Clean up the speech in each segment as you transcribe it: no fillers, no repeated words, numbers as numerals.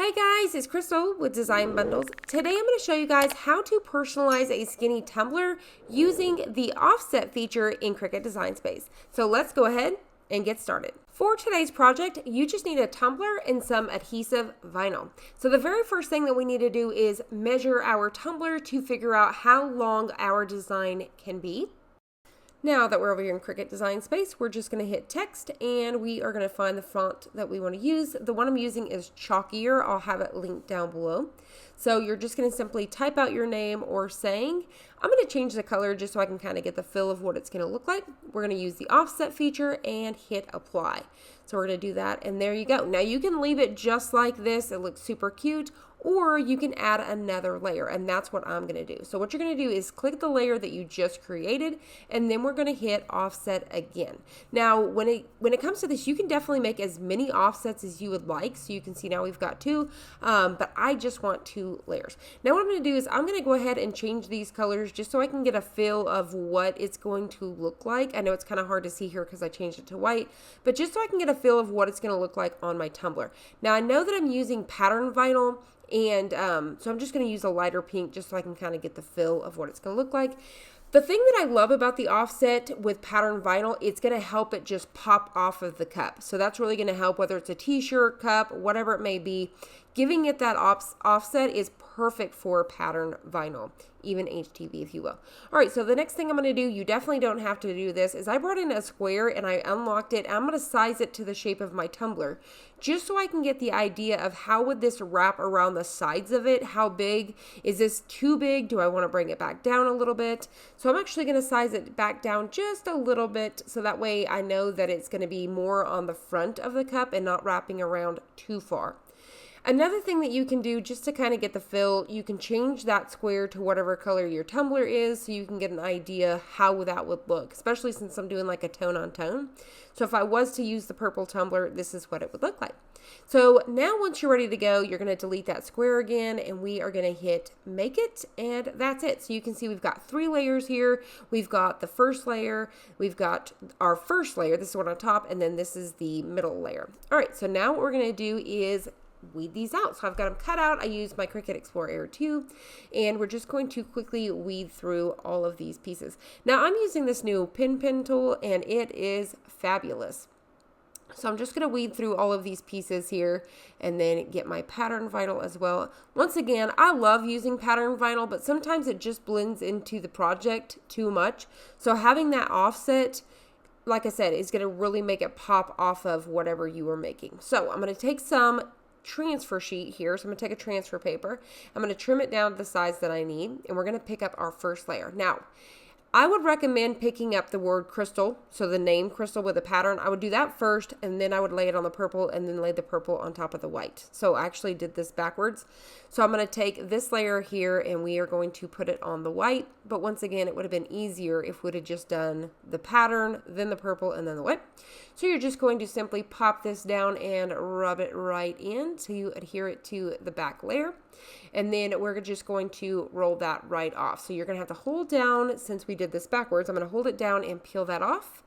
Hi guys, it's Crystal with Design Bundles. Today I'm going to show you guys how to personalize a skinny tumbler using the offset feature in Cricut Design Space. So let's go ahead and get started. For today's project, you just need a tumbler and some adhesive vinyl. So the very first thing that we need to do is measure our tumbler to figure out how long our design can be. Now that we're over here in Cricut Design Space, we're just going to hit text and we are going to find the font that we want to use. The one I'm using is Chalkier. I'll have it linked down below. So you're just going to simply type out your name or saying. I'm going to change the color just so I can kind of get the feel of what it's going to look like. We're going to use the offset feature and hit apply. So we're going to do that and there you go. Now you can leave it just like this. It looks super cute. Or you can add another layer, and that's what I'm going to do. So what you're going to do is click the layer that you just created, and then we're going to hit offset again. Now, when it comes to this, you can definitely make as many offsets as you would like. So you can see now we've got two, but I just want 2 layers. Now what I'm going to do is I'm going to go ahead and change these colors just so I can get a feel of what it's going to look like. I know it's kind of hard to see here because I changed it to white, but just so I can get a feel of what it's going to look like on my tumbler. Now I know that I'm using pattern vinyl, and so I'm just going to use a lighter pink just so I can kind of get the feel of what it's going to look like. The thing that I love about the offset with pattern vinyl, it's going to help it just pop off of the cup. So that's really going to help whether it's a t-shirt, cup, whatever it may be. Giving it that offset is perfect for pattern vinyl, even HTV if you will. All right, so the next thing I'm going to do, you definitely don't have to do this, is I brought in a square and I unlocked it. I'm going to size it to the shape of my tumbler just so I can get the idea of how would this wrap around the sides of it. How big? Is this too big? Do I want to bring it back down a little bit? So I'm actually going to size it back down just a little bit so that way I know that it's going to be more on the front of the cup and not wrapping around too far. Another thing that you can do just to kind of get the feel, you can change that square to whatever color your tumbler is so you can get an idea how that would look, especially since I'm doing like a tone on tone. So if I was to use the purple tumbler, this is what it would look like. So now once you're ready to go, you're going to delete that square again and we are going to hit make it, and that's it. So you can see we've got 3 layers here. We've got the first layer, we've got our first layer, this is one on top, and then this is the middle layer. All right, so now what we're going to do is weed these out. So I've got them cut out. I used my Cricut Explorer Air 2 and we're just going to quickly weed through all of these pieces. Now I'm using this new pen tool and it is fabulous. So I'm just going to weed through all of these pieces here and then get my pattern vinyl as well. Once again, I love using pattern vinyl, but sometimes it just blends into the project too much. So having that offset, like I said, is going to really make it pop off of whatever you were making. So I'm going to take some transfer sheet here. So I'm going to take a transfer paper. I'm going to trim it down to the size that I need, and we're going to pick up our first layer. Now, I would recommend picking up the word crystal, so the name crystal with a pattern. I would do that first, and then I would lay it on the purple, and then lay the purple on top of the white. So I actually did this backwards. So I'm going to take this layer here, and we are going to put it on the white. But once again, it would have been easier if we would have just done the pattern, then the purple, and then the white. So you're just going to simply pop this down and rub it right in so you adhere it to the back layer. And then we're just going to roll that right off. So you're going to have to hold down, since we did this backwards, I'm going to hold it down and peel that off.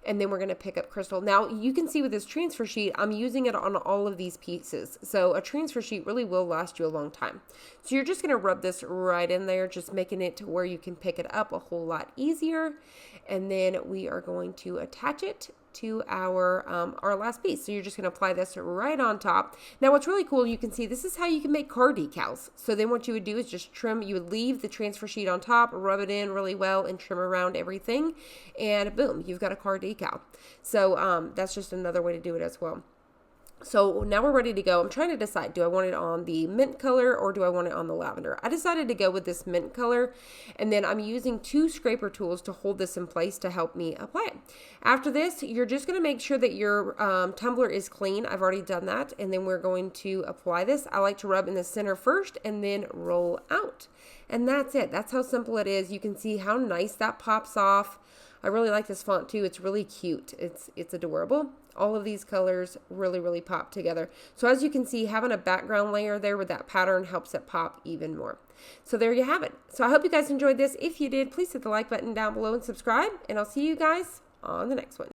And then we're going to pick up crystal. Now you can see with this transfer sheet, I'm using it on all of these pieces. So a transfer sheet really will last you a long time. So you're just going to rub this right in there, just making it to where you can pick it up a whole lot easier. And then we are going to attach it to our last piece. So you're just going to apply this right on top. Now what's really cool, you can see this is how you can make car decals. So then what you would do is just trim, you would leave the transfer sheet on top, rub it in really well and trim around everything, and boom, you've got a car decal. So that's just another way to do it as well. So now we're ready to go. I'm trying to decide, do I want it on the mint color or do I want it on the lavender? I decided to go with this mint color, and then I'm using 2 scraper tools to hold this in place to help me apply it. After this, you're just going to make sure that your tumbler is clean. I've already done that, and then we're going to apply this. I like to rub in the center first and then roll out. And that's it. That's how simple it is. You can see how nice that pops off. I really like this font too. It's really cute. It's adorable. All of these colors really pop together. So as you can see, having a background layer there with that pattern helps it pop even more. So there you have it. So I hope you guys enjoyed this. If you did, please hit the like button down below and subscribe, and I'll see you guys on the next one.